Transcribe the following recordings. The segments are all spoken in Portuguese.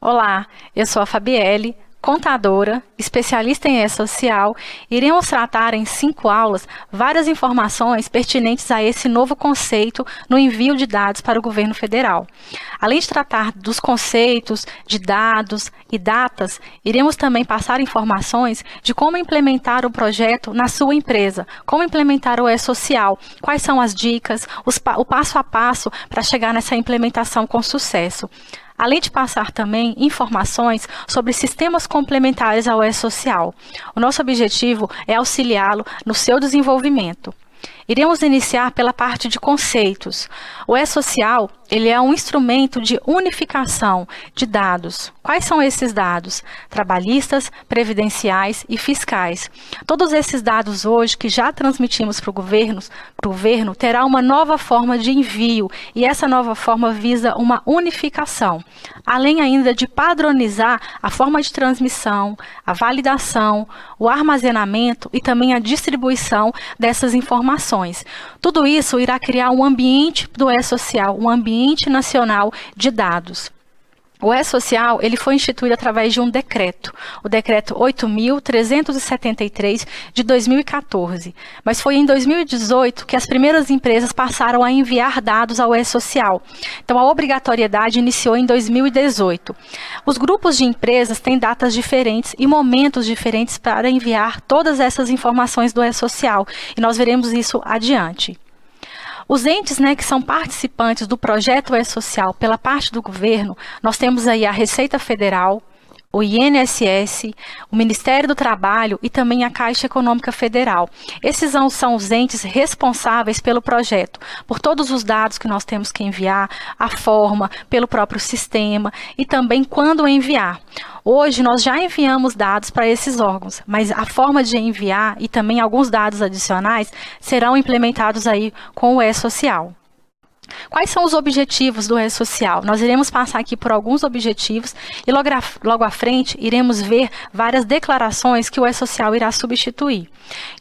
Olá, eu sou a Fabielle, contadora, especialista em E-Social. Iremos tratar em 5 aulas várias informações pertinentes a esse novo conceito no envio de dados para o governo federal. Além de tratar dos conceitos, de dados e datas, iremos também passar informações de como implementar o projeto na sua empresa, como implementar o E-Social, quais são as dicas, o passo a passo para chegar nessa implementação com sucesso. Além de passar também informações sobre sistemas complementares ao E-Social. O nosso objetivo é auxiliá-lo no seu desenvolvimento. Iremos iniciar pela parte de conceitos. O E-Social, ele é um instrumento de unificação de dados. Quais são esses dados? Trabalhistas, previdenciais e fiscais. Todos esses dados hoje que já transmitimos para o governo terá uma nova forma de envio e essa nova forma visa uma unificação. Além ainda de padronizar a forma de transmissão, a validação, o armazenamento e também a distribuição dessas informações. Tudo isso irá criar um ambiente do E-Social, um ambiente nacional de dados. O E-Social, ele foi instituído através de um decreto, o decreto 8.373 de 2014, mas foi em 2018 que as primeiras empresas passaram a enviar dados ao E-Social. Então, a obrigatoriedade iniciou em 2018. Os grupos de empresas têm datas diferentes e momentos diferentes para enviar todas essas informações do E-Social, e nós veremos isso adiante. Os entes, que são participantes do projeto E-Social pela parte do governo, nós temos aí a Receita Federal, o INSS, o Ministério do Trabalho e também a Caixa Econômica Federal. Esses são os entes responsáveis pelo projeto, por todos os dados que nós temos que enviar, a forma, pelo próprio sistema e também quando enviar. Hoje nós já enviamos dados para esses órgãos, mas a forma de enviar e também alguns dados adicionais serão implementados aí com o E-Social. Quais são os objetivos do E-Social? Nós iremos passar aqui por alguns objetivos e logo à frente iremos ver várias declarações que o E-Social irá substituir.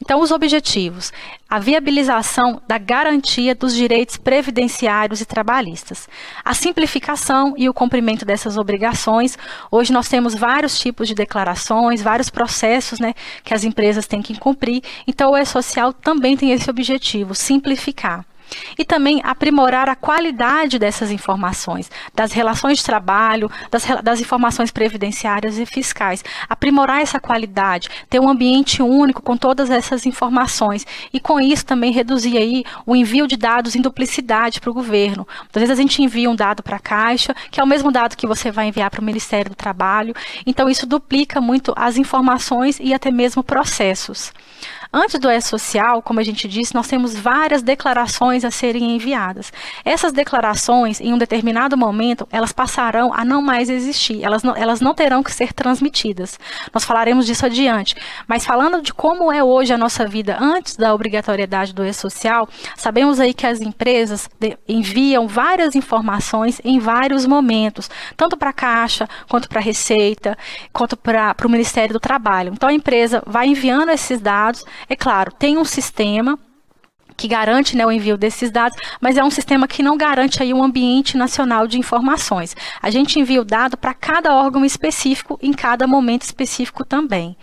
Então, os objetivos: a viabilização da garantia dos direitos previdenciários e trabalhistas, a simplificação e o cumprimento dessas obrigações. Hoje nós temos vários tipos de declarações, vários processos que as empresas têm que cumprir, então o E-Social também tem esse objetivo, simplificar. E também aprimorar a qualidade dessas informações, das relações de trabalho, das informações previdenciárias e fiscais. Aprimorar essa qualidade, ter um ambiente único com todas essas informações e com isso também reduzir aí o envio de dados em duplicidade para o governo. Às vezes a gente envia um dado para a Caixa, que é o mesmo dado que você vai enviar para o Ministério do Trabalho, então isso duplica muito as informações e até mesmo processos. Antes do E-Social, como a gente disse, nós temos várias declarações a serem enviadas. Essas declarações, em um determinado momento, elas passarão a não mais existir, elas não terão que ser transmitidas. Nós falaremos disso adiante. Mas falando de como é hoje a nossa vida antes da obrigatoriedade do E-Social, sabemos aí que as empresas enviam várias informações em vários momentos, tanto para a Caixa, quanto para a Receita, quanto para o Ministério do Trabalho. Então a empresa vai enviando esses dados. É claro, tem um sistema que garante o envio desses dados, mas é um sistema que não garante aí um ambiente nacional de informações. A gente envia o dado para cada órgão específico, em cada momento específico também.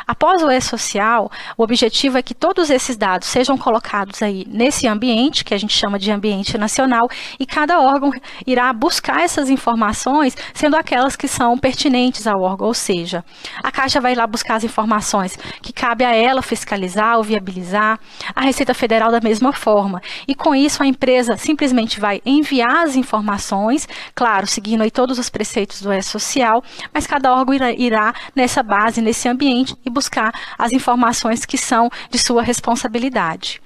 Após o E-Social, o objetivo é que todos esses dados sejam colocados aí nesse ambiente, que a gente chama de ambiente nacional, e cada órgão irá buscar essas informações, sendo aquelas que são pertinentes ao órgão, ou seja, a Caixa vai lá buscar as informações que cabe a ela fiscalizar ou viabilizar, a Receita Federal da mesma forma. E com isso a empresa simplesmente vai enviar as informações, claro, seguindo aí todos os preceitos do E-Social, mas cada órgão irá nessa base, nesse ambiente e buscar as informações que são de sua responsabilidade.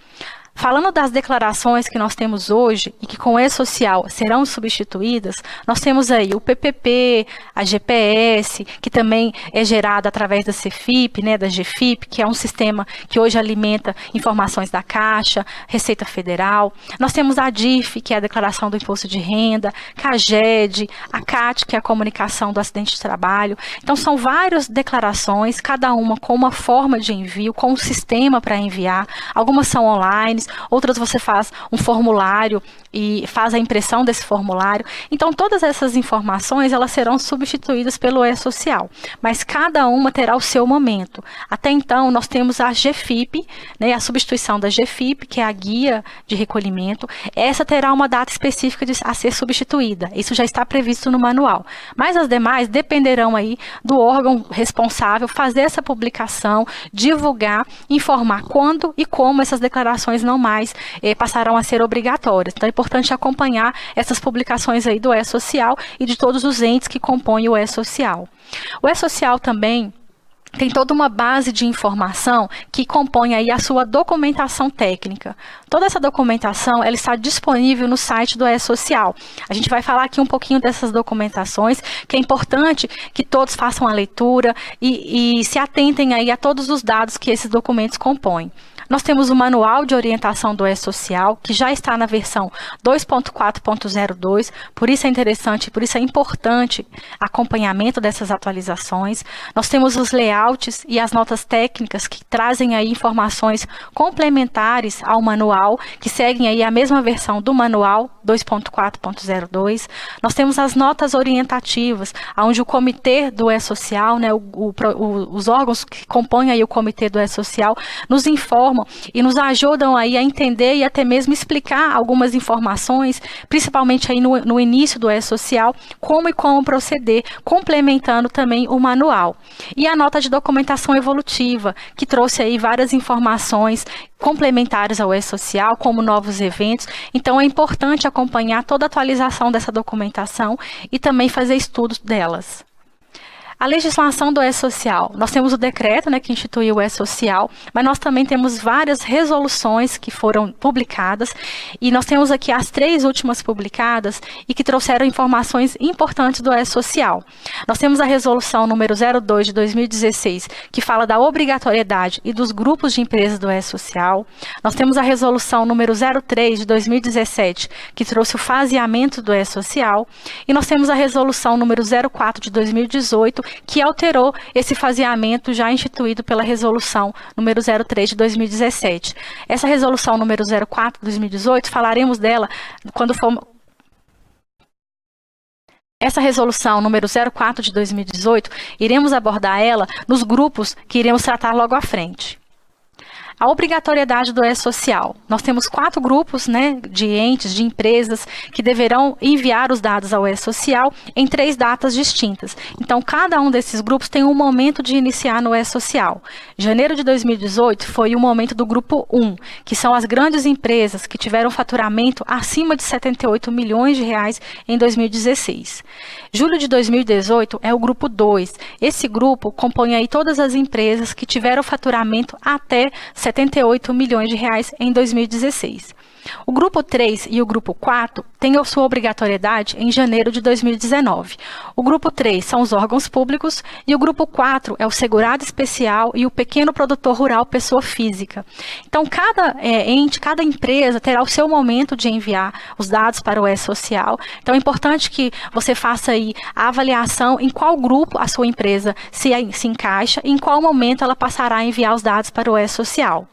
Falando das declarações que nós temos hoje e que com o E-Social serão substituídas, nós temos aí o PPP, a GPS, que também é gerada através da CEFIP, da GFIP, que é um sistema que hoje alimenta informações da Caixa, Receita Federal. Nós temos a DIF, que é a Declaração do Imposto de Renda, CAGED, a CAT, que é a Comunicação do Acidente de Trabalho. Então, são várias declarações, cada uma com uma forma de envio, com um sistema para enviar. Algumas são online, outras você faz um formulário e faz a impressão desse formulário. Então, todas essas informações, elas serão substituídas pelo e-social, mas cada uma terá o seu momento. Até então, nós temos a GFIP, né, a substituição da GFIP, que é a guia de recolhimento. Essa terá uma data específica a ser substituída. Isso já está previsto no manual. Mas as demais dependerão aí do órgão responsável fazer essa publicação, divulgar, informar quando e como essas declarações não mais passarão a ser obrigatórias. Então, é importante acompanhar essas publicações aí do e-social e de todos os entes que compõem o e-social. O e-social também tem toda uma base de informação que compõe aí a sua documentação técnica. Toda essa documentação, ela está disponível no site do e-social. A gente vai falar aqui um pouquinho dessas documentações, que é importante que todos façam a leitura e se atentem aí a todos os dados que esses documentos compõem. Nós temos o Manual de Orientação do e-social, que já está na versão 2.4.02, por isso é interessante, por isso é importante acompanhamento dessas atualizações. Nós temos os layouts e as notas técnicas que trazem aí informações complementares ao manual, que seguem aí a mesma versão do Manual 2.4.02. Nós temos as notas orientativas, onde o comitê do e-social, né, os órgãos que compõem aí o comitê do e-social, nos informam e nos ajudam aí a entender e até mesmo explicar algumas informações, principalmente aí no início do e-social, como proceder, complementando também o manual. E a nota de documentação evolutiva, que trouxe aí várias informações complementares ao e-social, como novos eventos. Então, é importante acompanhar toda a atualização dessa documentação e também fazer estudos delas. A legislação do e-social, nós temos o decreto, né, que instituiu o e-social, mas nós também temos várias resoluções que foram publicadas e nós temos aqui as 3 últimas publicadas e que trouxeram informações importantes do e-social. Nós temos a resolução número 02 de 2016, que fala da obrigatoriedade e dos grupos de empresas do e-social. Nós temos a resolução número 03 de 2017, que trouxe o faseamento do e-social. E nós temos a resolução número 04 de 2018, que alterou esse faseamento já instituído pela resolução número 03 de 2017. Essa resolução número 04 de 2018, falaremos dela quando for... Essa resolução número 04 de 2018, iremos abordar ela nos grupos que iremos tratar logo à frente. A obrigatoriedade do e-social. Nós temos 4 grupos, né, de entes, de empresas, que deverão enviar os dados ao e-social em 3 datas distintas. Então, cada um desses grupos tem um momento de iniciar no e-social. Janeiro de 2018 foi o momento do grupo 1, que são as grandes empresas que tiveram faturamento acima de 78 milhões de reais em 2016. Julho de 2018 é o grupo 2. Esse grupo compõe aí todas as empresas que tiveram faturamento até 78 milhões de reais em 2016. O grupo 3 e o grupo 4 têm a sua obrigatoriedade em janeiro de 2019. O grupo 3 são os órgãos públicos e o grupo 4 é o segurado especial e o pequeno produtor rural pessoa física. Então, cada ente, cada empresa terá o seu momento de enviar os dados para o e-social. Então, é importante que você faça aí a avaliação em qual grupo a sua empresa se encaixa e em qual momento ela passará a enviar os dados para o e-social.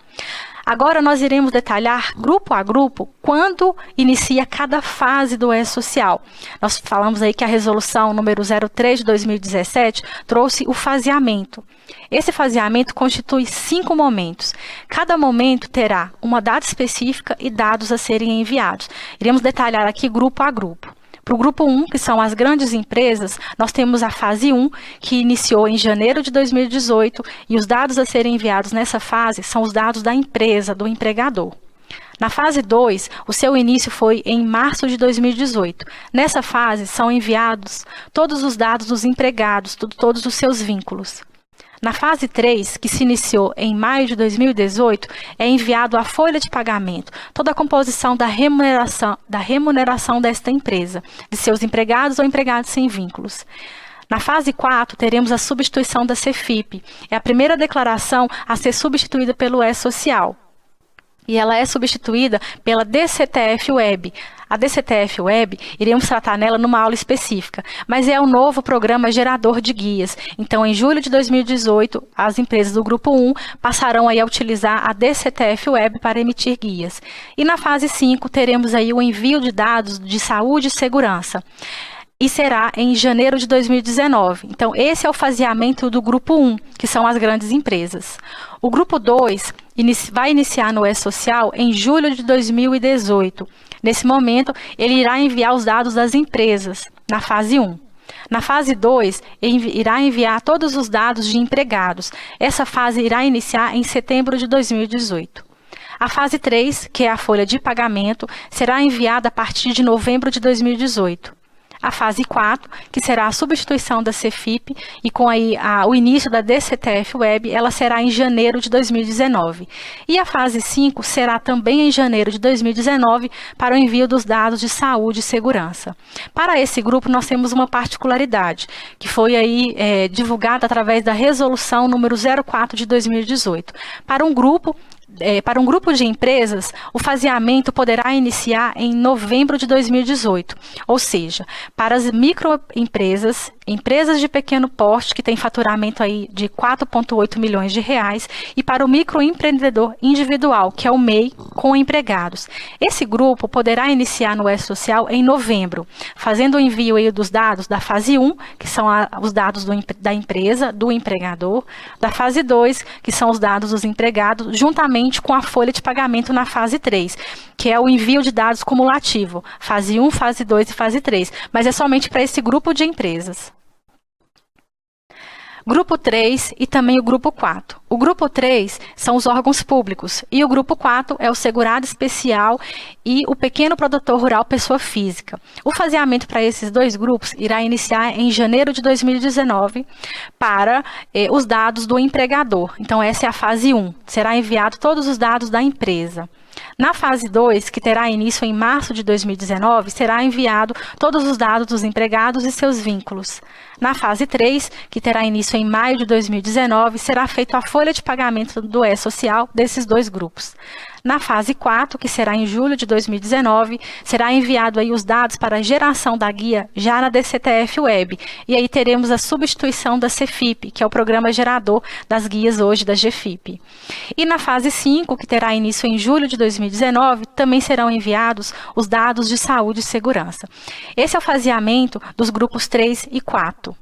Agora nós iremos detalhar grupo a grupo quando inicia cada fase do e-social. Nós falamos aí que a resolução número 03 de 2017 trouxe o faseamento. Esse faseamento constitui 5 momentos. Cada momento terá uma data específica e dados a serem enviados. Iremos detalhar aqui grupo a grupo. Para o grupo 1, que são as grandes empresas, nós temos a fase 1, que iniciou em janeiro de 2018, e os dados a serem enviados nessa fase são os dados da empresa, do empregador. Na fase 2, o seu início foi em março de 2018. Nessa fase, são enviados todos os dados dos empregados, todos os seus vínculos. Na fase 3, que se iniciou em maio de 2018, é enviado a folha de pagamento, toda a composição da remuneração desta empresa, de seus empregados ou empregados sem vínculos. Na fase 4, teremos a substituição da CFIP. É a primeira declaração a ser substituída pelo e-social. e ela é substituída pela DCTF Web. A DCTF Web, iremos tratar nela numa aula específica, mas é o novo programa gerador de guias. Então, em julho de 2018, as empresas do Grupo 1 passarão aí a utilizar a DCTF Web para emitir guias. E na fase 5, teremos aí o envio de dados de saúde e segurança. E será em janeiro de 2019. Então, esse é o faseamento do Grupo 1, que são as grandes empresas. O Grupo 2 vai iniciar no E-Social em julho de 2018. Nesse momento, ele irá enviar os dados das empresas, na fase 1. Na fase 2, irá enviar todos os dados de empregados. Essa fase irá iniciar em setembro de 2018. A fase 3, que é a folha de pagamento, será enviada a partir de novembro de 2018. A fase 4, que será a substituição da CEFIP e com aí o início da DCTF Web, ela será em janeiro de 2019. E a fase 5 será também em janeiro de 2019 para o envio dos dados de saúde e segurança. Para esse grupo, nós temos uma particularidade, que foi aí divulgada através da resolução número 04 de 2018. Para um grupo de empresas, o faseamento poderá iniciar em novembro de 2018, ou seja, para as microempresas, empresas de pequeno porte que têm faturamento aí de 4,8 milhões de reais e para o microempreendedor individual, que é o MEI, com empregados. Esse grupo poderá iniciar no E-Social em novembro, fazendo o envio aí dos dados da fase 1, que são os dados da empresa, do empregador, da fase 2, que são os dados dos empregados, juntamente com a folha de pagamento na fase 3, que é o envio de dados cumulativo, fase 1, fase 2 e fase 3, mas é somente para esse grupo de empresas. Grupo 3 e também o Grupo 4. O Grupo 3 são os órgãos públicos e o Grupo 4 é o segurado especial e o pequeno produtor rural pessoa física. O faseamento para esses dois grupos irá iniciar em janeiro de 2019 para os dados do empregador. Então, essa é a fase 1. Será enviado todos os dados da empresa. Na fase 2, que terá início em março de 2019, será enviado todos os dados dos empregados e seus vínculos. Na fase 3, que terá início em maio de 2019, será feita a folha de pagamento do E-Social desses dois grupos. Na fase 4, que será em julho de 2019, será enviado aí os dados para a geração da guia já na DCTF Web. E aí teremos a substituição da CEFIP, que é o programa gerador das guias hoje da GFIP. E na fase 5, que terá início em julho de 2019, também serão enviados os dados de saúde e segurança. Esse é o faseamento dos grupos 3 e 4.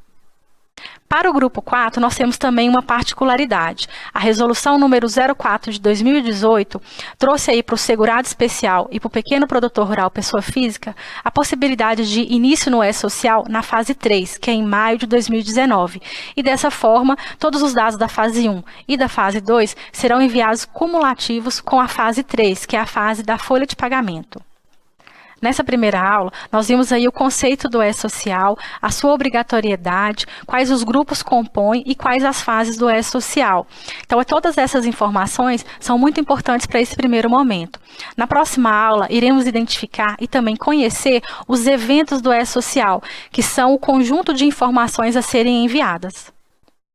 Para o Grupo 4, nós temos também uma particularidade. A resolução número 04 de 2018 trouxe aí para o segurado especial e para o pequeno produtor rural pessoa física a possibilidade de início no E-Social na fase 3, que é em maio de 2019. E dessa forma, todos os dados da fase 1 e da fase 2 serão enviados cumulativos com a fase 3, que é a fase da folha de pagamento. Nessa primeira aula, nós vimos aí o conceito do E-Social, a sua obrigatoriedade, quais os grupos compõem e quais as fases do E-Social. Então, todas essas informações são muito importantes para esse primeiro momento. Na próxima aula, iremos identificar e também conhecer os eventos do E-Social, que são o conjunto de informações a serem enviadas.